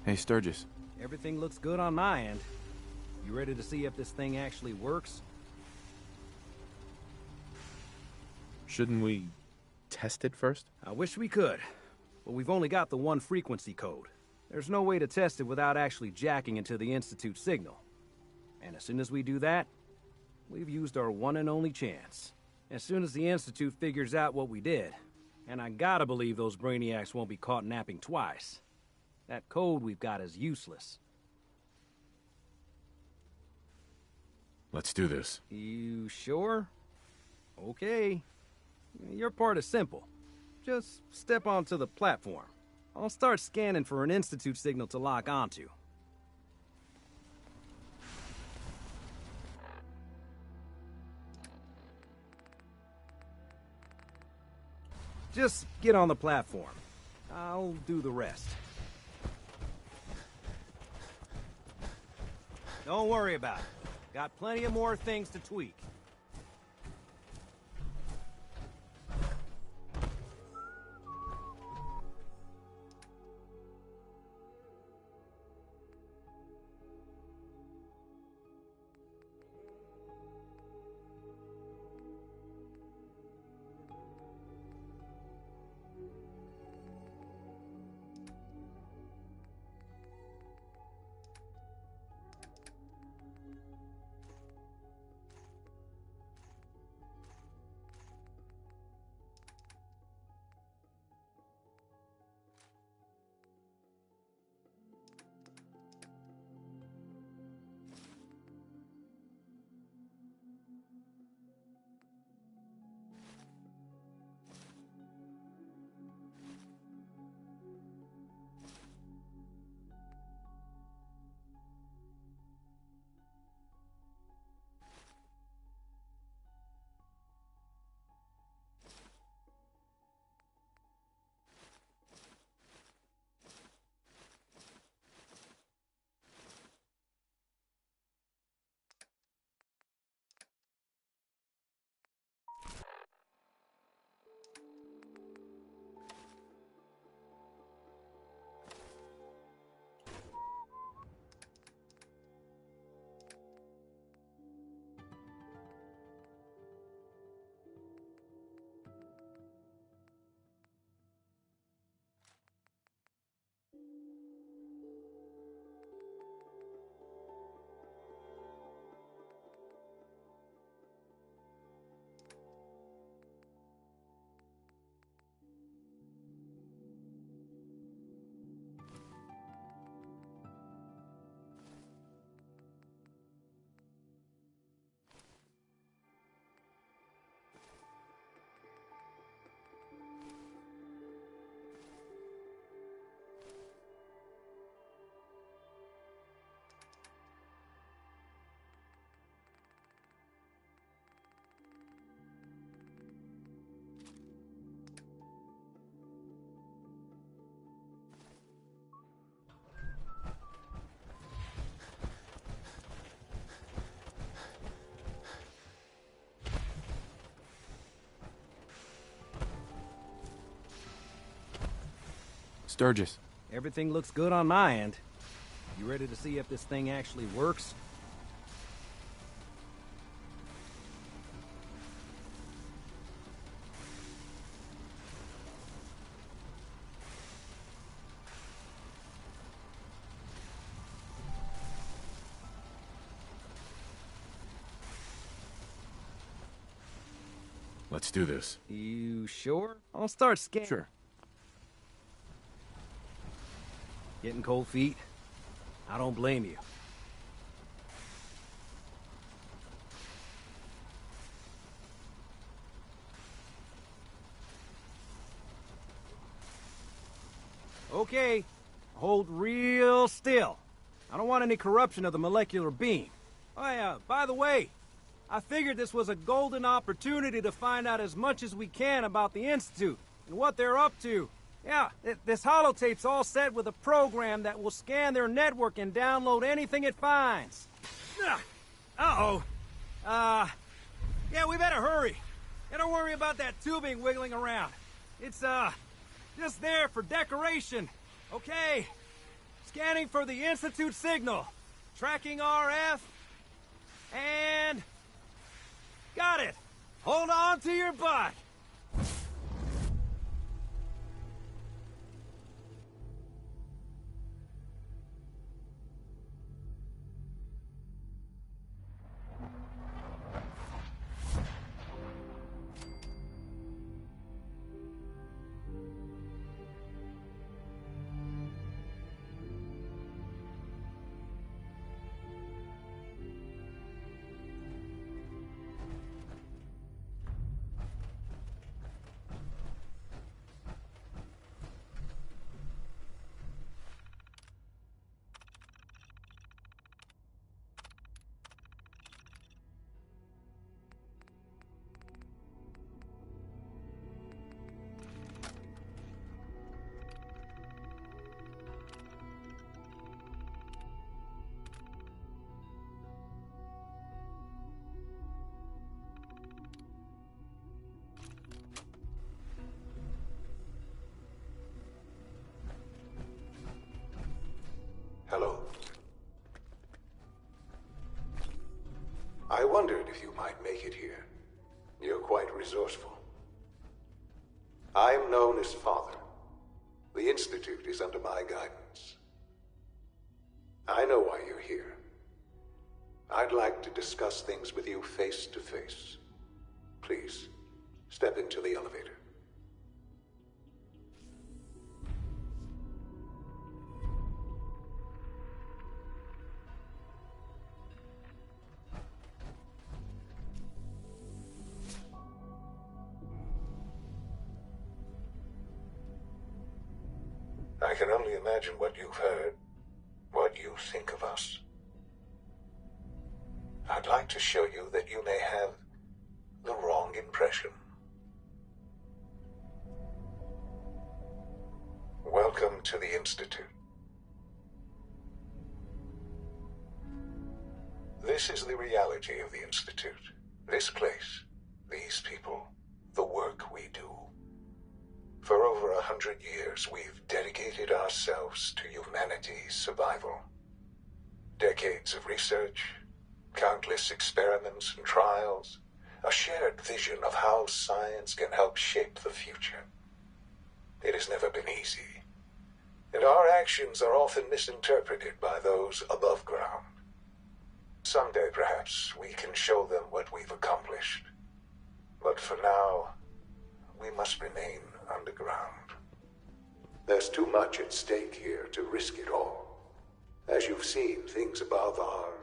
Hey, Sturgis. Everything looks good on my end. You ready to see if this thing actually works? Shouldn't we test it first? I wish we could, but we've only got the one frequency code. There's no way to test it without actually jacking into the Institute signal. And as soon as we do that, we've used our one and only chance. As soon as the Institute figures out what we did, and I gotta believe those brainiacs won't be caught napping twice, that code we've got is useless. Let's do this. You sure? Okay. Your part is simple. Just step onto the platform. I'll start scanning for an Institute signal to lock onto. Just get on the platform. I'll do the rest. Don't worry about it. Got plenty of more things to tweak. Sturgis. Everything looks good on my end. You ready to see if this thing actually works? Let's do this. You sure? I'll start scanning. Sure. Getting cold feet? I don't blame you. Okay, hold real still. I don't want any corruption of the molecular beam. Oh yeah, by the way, I figured this was a golden opportunity to find out as much as we can about the Institute and what they're up to. Yeah, this holotape's all set with a program that will scan their network and download anything it finds. Uh-oh. Yeah, we better hurry. And don't worry about that tubing wiggling around. It's, just there for decoration. Okay. Scanning for the Institute signal. Tracking RF. And... got it! Hold on to your butt! Hello. I wondered if you might make it here. You're quite resourceful. I'm known as Father. The Institute is under my guidance. I know why you're here. I'd like to discuss things with you face to face. Please, step into the elevator. I can only imagine what you've heard, what you think of us. I'd like to show you that you may have the wrong impression. Welcome to the Institute. This is the reality of the Institute. This place, these people, the work we do. For over 100 years, we've dedicated ourselves to humanity's survival. Decades of research, countless experiments and trials, a shared vision of how science can help shape the future. It has never been easy, and our actions are often misinterpreted by those above ground. Someday, perhaps, we can show them what we've accomplished. But for now, we must remain underground. There's too much at stake here to risk it all. As you've seen, things above are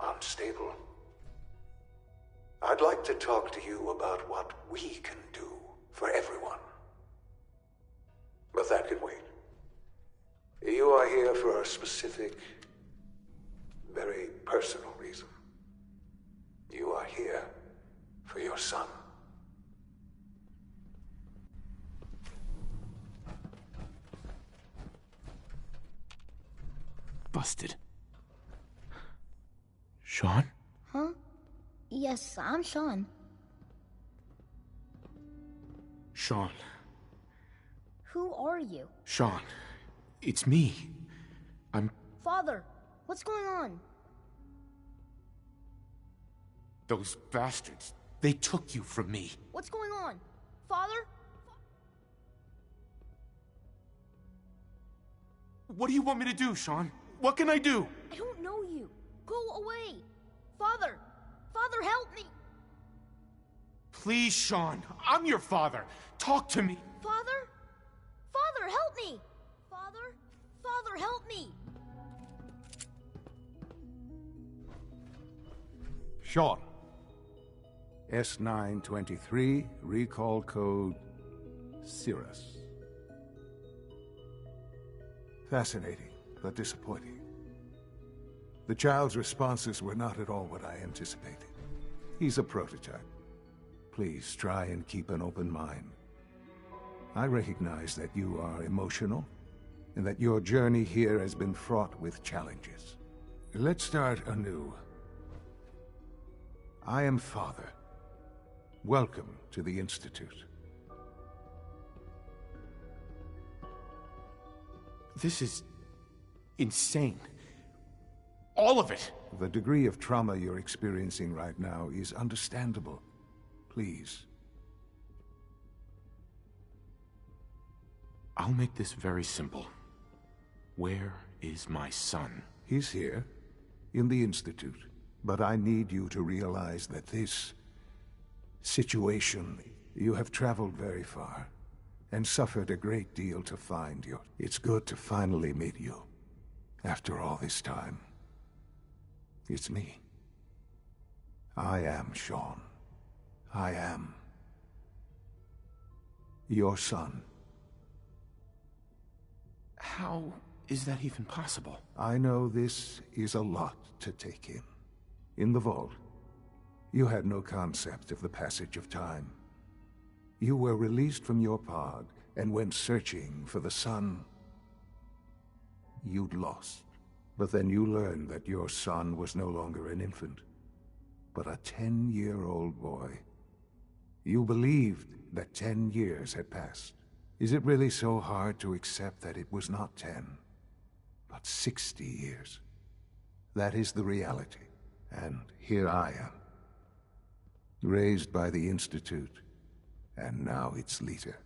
unstable. I'd like to talk to you about what we can do for everyone. But that can wait. You are here for a specific, very personal reason. You are here for your son. Busted. Sean? Huh? Yes, I'm Sean. Sean. Who are you? Sean. It's me. I'm... Father, what's going on? Those bastards. They took you from me. What's going on? Father? What do you want me to do, Sean? What can I do? I don't know you. Go away. Father! Father, help me! Please, Sean. I'm your father. Talk to me. Father? Father, help me! Father? Father, help me! Sean. S923, recall code Cirrus. Fascinating, but disappointing. The child's responses were not at all what I anticipated. He's a prototype. Please try and keep an open mind. I recognize that you are emotional, and that your journey here has been fraught with challenges. Let's start anew. I am Father. Welcome to the Institute. This is insane. All of it. The degree of trauma you're experiencing right now is understandable. Please. I'll make this very simple. Where is my son? He's here, in the Institute. But I need you to realize that this situation, you have traveled very far, and suffered a great deal to find you. It's good to finally meet you, after all this time. It's me. I am Shaun. I am your son. How is that even possible? I know this is a lot to take in. In the vault, you had no concept of the passage of time. You were released from your pod and went searching for the son you'd lost. But then you learned that your son was no longer an infant, but a 10-year-old boy. You believed that 10 years had passed. Is it really so hard to accept that it was not 10, but 60 years? That is the reality. And here I am, raised by the Institute, and now its leader.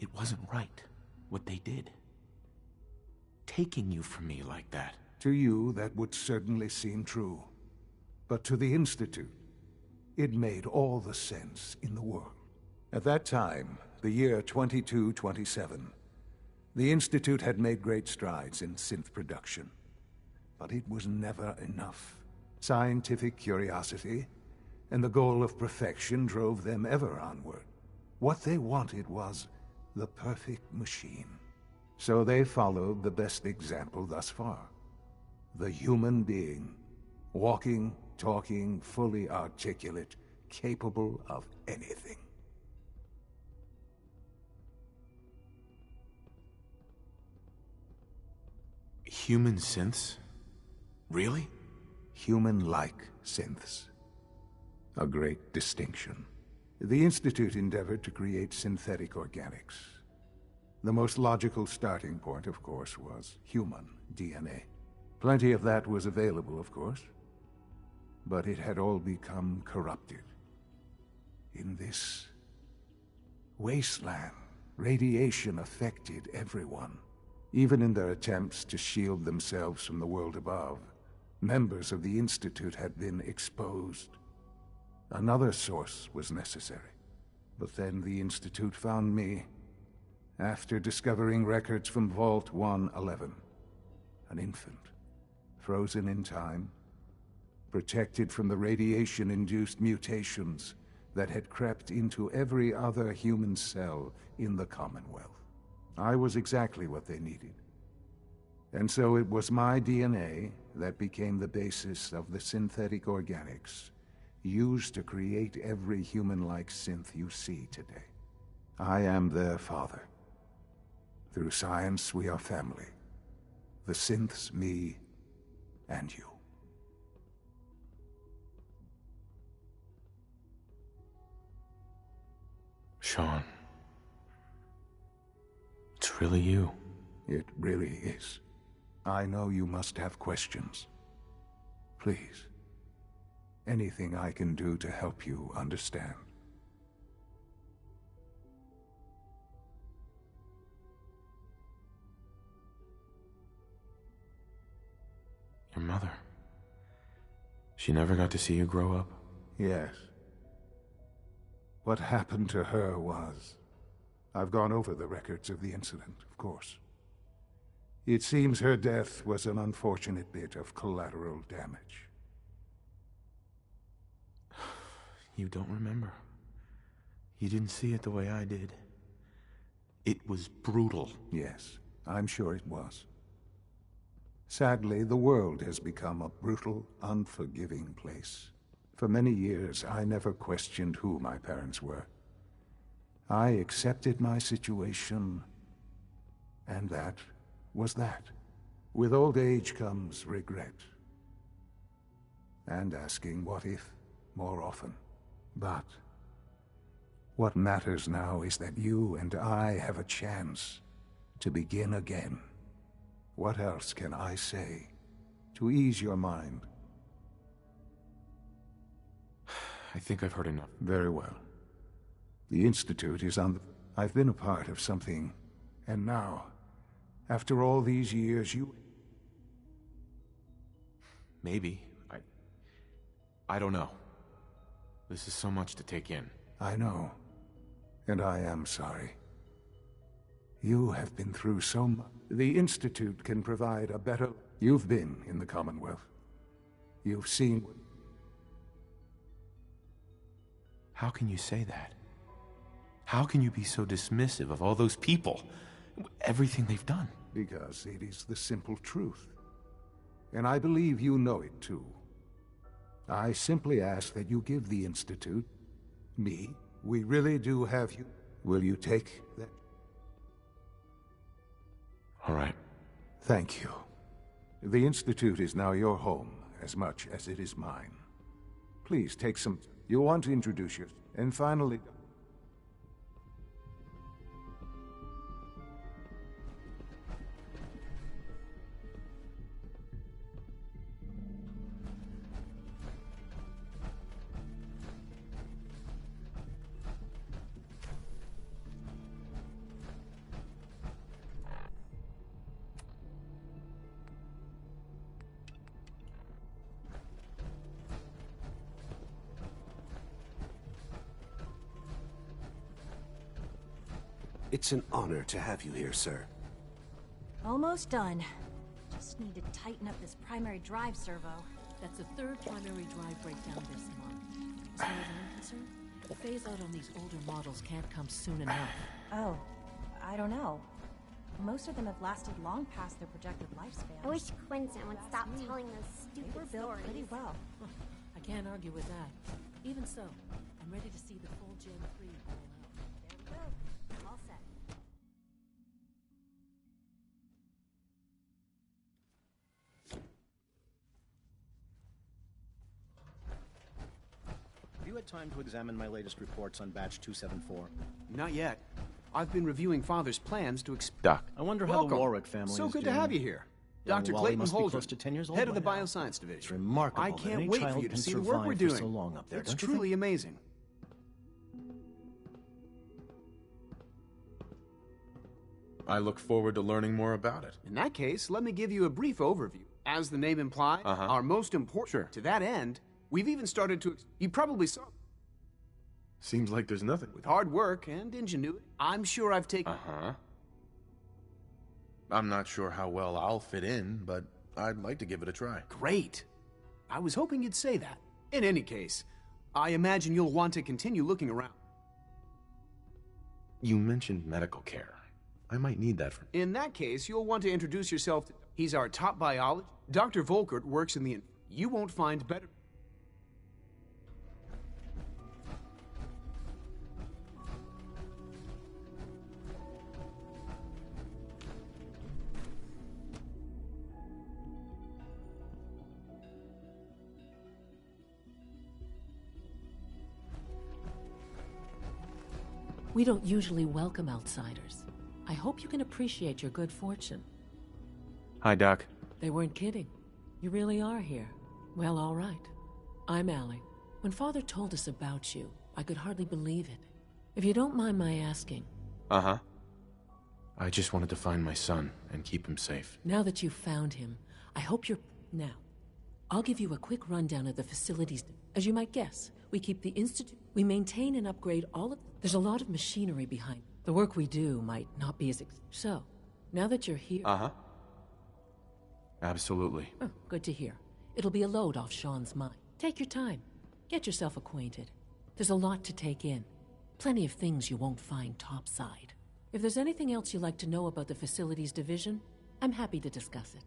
It wasn't right, what they did. Taking you from me like that. To you, that would certainly seem true. But to the Institute, it made all the sense in the world. At that time, the year 2227, the Institute had made great strides in synth production. But it was never enough. Scientific curiosity and the goal of perfection drove them ever onward. What they wanted was the perfect machine. So they followed the best example thus far. The human being. Walking, talking, fully articulate, capable of anything. Human synths? Really? Human-like synths. A great distinction. The Institute endeavored to create synthetic organics. The most logical starting point, of course, was human DNA. Plenty of that was available, of course. But it had all become corrupted. In this wasteland, radiation affected everyone. Even in their attempts to shield themselves from the world above, members of the Institute had been exposed. Another source was necessary. But then the Institute found me, after discovering records from Vault 111. An infant, frozen in time, protected from the radiation-induced mutations that had crept into every other human cell in the Commonwealth. I was exactly what they needed. And so it was my DNA that became the basis of the synthetic organics used to create every human-like synth you see today. I am their father. Through science, we are family. The synths, me, and you. Shaun. It's really you. It really is. I know you must have questions. Please. Anything I can do to help you understand. Your mother. She never got to see you grow up? Yes. What happened to her was... I've gone over the records of the incident, of course. It seems her death was an unfortunate bit of collateral damage. You don't remember. You didn't see it the way I did. It was brutal. Yes, I'm sure it was. Sadly, the world has become a brutal, unforgiving place. For many years, I never questioned who my parents were. I accepted my situation, and that was that. With old age comes regret. And asking what if more often. But What matters now is that you and I have a chance to begin again. What else can I say to ease your mind? I think I've heard enough. Very well. The Institute is on the... I've been a part of something, and now, after all these years, you... Maybe. I don't know. This is so much to take in. I know. And I am sorry. You have been through so much. The Institute can provide a better... You've been in the Commonwealth. You've seen... How can you say that? How can you be so dismissive of all those people? Everything they've done? Because it is the simple truth. And I believe you know it too. I simply ask that you give the Institute, me, we really do have you. Will you take that? All right. Thank you. The Institute is now your home, as much as it is mine. Please take some... You want to introduce yourself. And finally... It's an honor to have you here, sir. Almost done. Just need to tighten up this primary drive servo. That's the third primary drive breakdown this month. As far as I'm concerned, the phase-out on these older models can't come soon enough. Oh, I don't know. Most of them have lasted long past their projected lifespan. I wish Quinton would stop telling those They stupid were built stories. pretty well. I can't argue with that. Even so, I'm ready to see the full Gen 3 roll out. There we go. All set. Have you had time to examine my latest reports on Batch 274? Not yet. I've been reviewing Father's plans to Doc. I wonder how Welcome. the Warwick family So is good doing. to have you here. Young Dr. Wally Clayton must be Holdren, close to 10 years old head of the by now. Bioscience Division. It's remarkable I that can't any wait for child you to can see the work we're survive for doing. so long up there, It's don't you truly think? amazing. I look forward to learning more about it. In that case, let me give you a brief overview. As the name implies, our most important. Sure. To that end, we've even started to. You probably saw. Seems like there's nothing. With hard work and ingenuity, I'm sure I've taken. I'm not sure how well I'll fit in, but I'd like to give it a try. Great. I was hoping you'd say that. In any case, I imagine you'll want to continue looking around. You mentioned medical care. I might need that for... In that case, you'll want to introduce yourself to... He's our top biologist. Dr. Volkert works in the... You won't find better... We don't usually welcome outsiders. I hope you can appreciate your good fortune. Hi, Doc. They weren't kidding. You really are here. Well, all right. I'm Allie. When Father told us about you, I could hardly believe it. If you don't mind my asking... I just wanted to find my son and keep him safe. Now that you've found him, I hope you're... Now, I'll give you a quick rundown of the facilities. As you might guess, we keep the Institute... We maintain and upgrade all of... There's a lot of machinery behind. The work we do might not be as... So, now that you're here... Absolutely. Oh, good to hear. It'll be a load off Sean's mind. Take your time. Get yourself acquainted. There's a lot to take in. Plenty of things you won't find topside. If there's anything else you'd like to know about the Facilities Division, I'm happy to discuss it.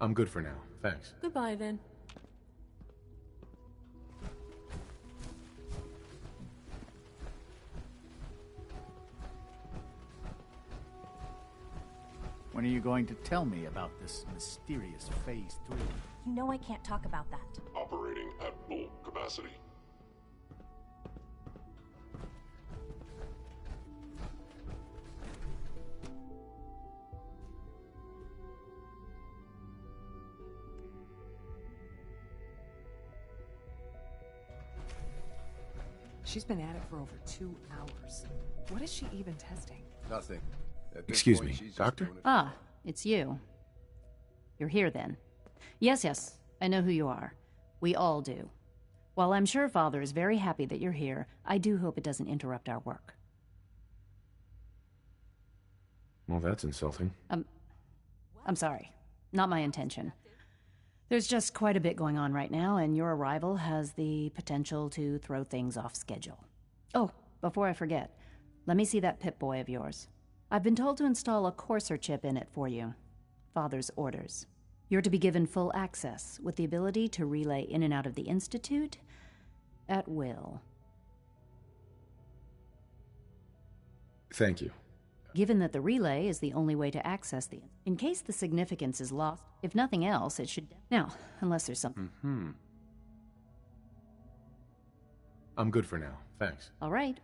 I'm good for now. Thanks. Goodbye, then. When When are you going to tell me about this mysterious Phase 3? You know I can't talk about that. Operating at full capacity. She's been at it for over 2 hours. What is she even testing? Nothing. Excuse me, Doctor? Ah, it's you. You're here then. Yes, I know who you are. We all do. While I'm sure Father is very happy that you're here, I do hope it doesn't interrupt our work. Well, that's insulting. I'm sorry. Not my intention. There's just quite a bit going on right now, and your arrival has the potential to throw things off schedule. Oh, before I forget, let me see that Pip-Boy of yours. I've been told to install a Courser chip in it for you. Father's orders. You're to be given full access, with the ability to relay in and out of the Institute at will. Thank you. Given that the relay is the only way to access the... In case the significance is lost, if nothing else, it should... Now, unless there's something... I'm good for now, thanks. All right.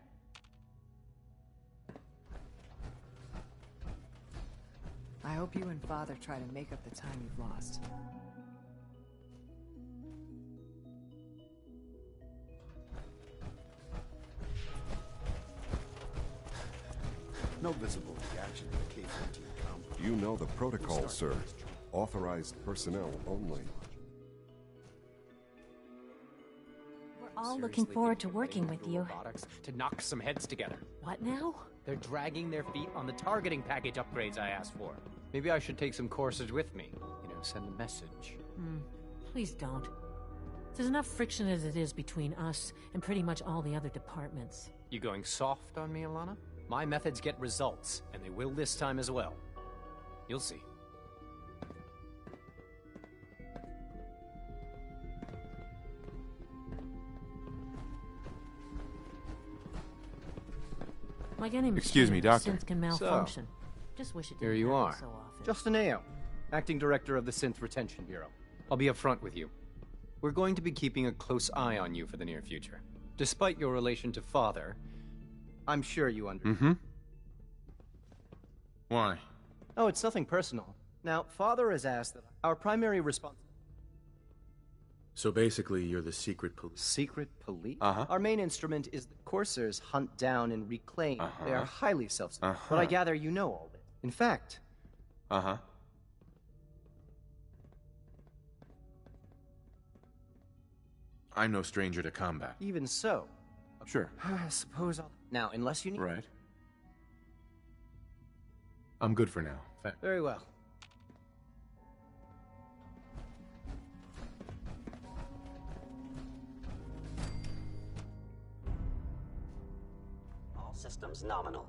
I hope you and Father try to make up the time you've lost. No visible reaction to the K-14 compound. You know the protocol, sir. Authorized personnel only. We're all looking forward to working with you. Robotics to knock some heads together. What now? They're dragging their feet on the targeting package upgrades I asked for. Maybe I should take some courses with me. You know, send a message. Please don't. There's enough friction as it is between us and pretty much all the other departments. You going soft on me, Alana? My methods get results, and they will this time as well. You'll see. Like any Excuse me, Doctor. Synth can malfunction. Just wish it didn't Here you happen are. so often. Justin Ayo, Acting Director of the Synth Retention Bureau. I'll be upfront with you. We're going to be keeping a close eye on you for the near future. Despite your relation to Father, I'm sure you understand. Why? Oh, it's nothing personal. Now, Father has asked that our primary response... So basically, you're the secret police. Secret police? Uh-huh. Our main instrument is the Coursers hunt down and reclaim. Uh-huh. They are highly self-sufficient. Uh-huh. But I gather you know all this. In fact... Uh-huh. I'm no stranger to combat. Even so... Sure. I suppose I'll... Now, unless you need... Right. I'm good for now. Very well. All systems nominal.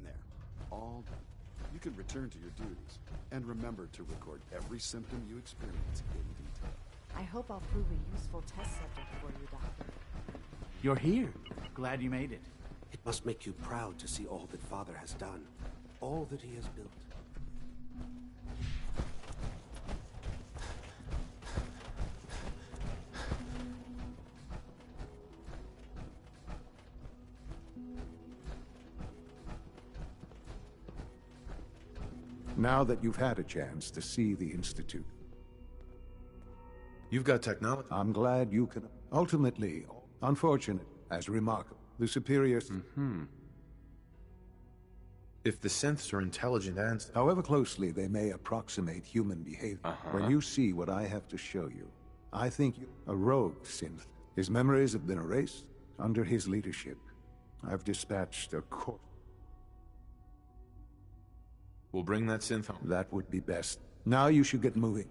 There. All done. You can return to your duties. And remember to record every symptom you experience in detail. I hope I'll prove a useful test subject for you, Doctor. You're here. Glad you made it. It must make you proud to see all that Father has done. All that he has built. Now that you've had a chance to see the Institute, You've got technology. I'm glad you can. Ultimately, unfortunate as remarkable, the superiors. If the synths are intelligent and... However closely they may approximate human behavior, when you see what I have to show you, I think you... A rogue synth. His memories have been erased under his leadership. I've dispatched a court. We'll bring that synth home. That would be best. Now you should get moving.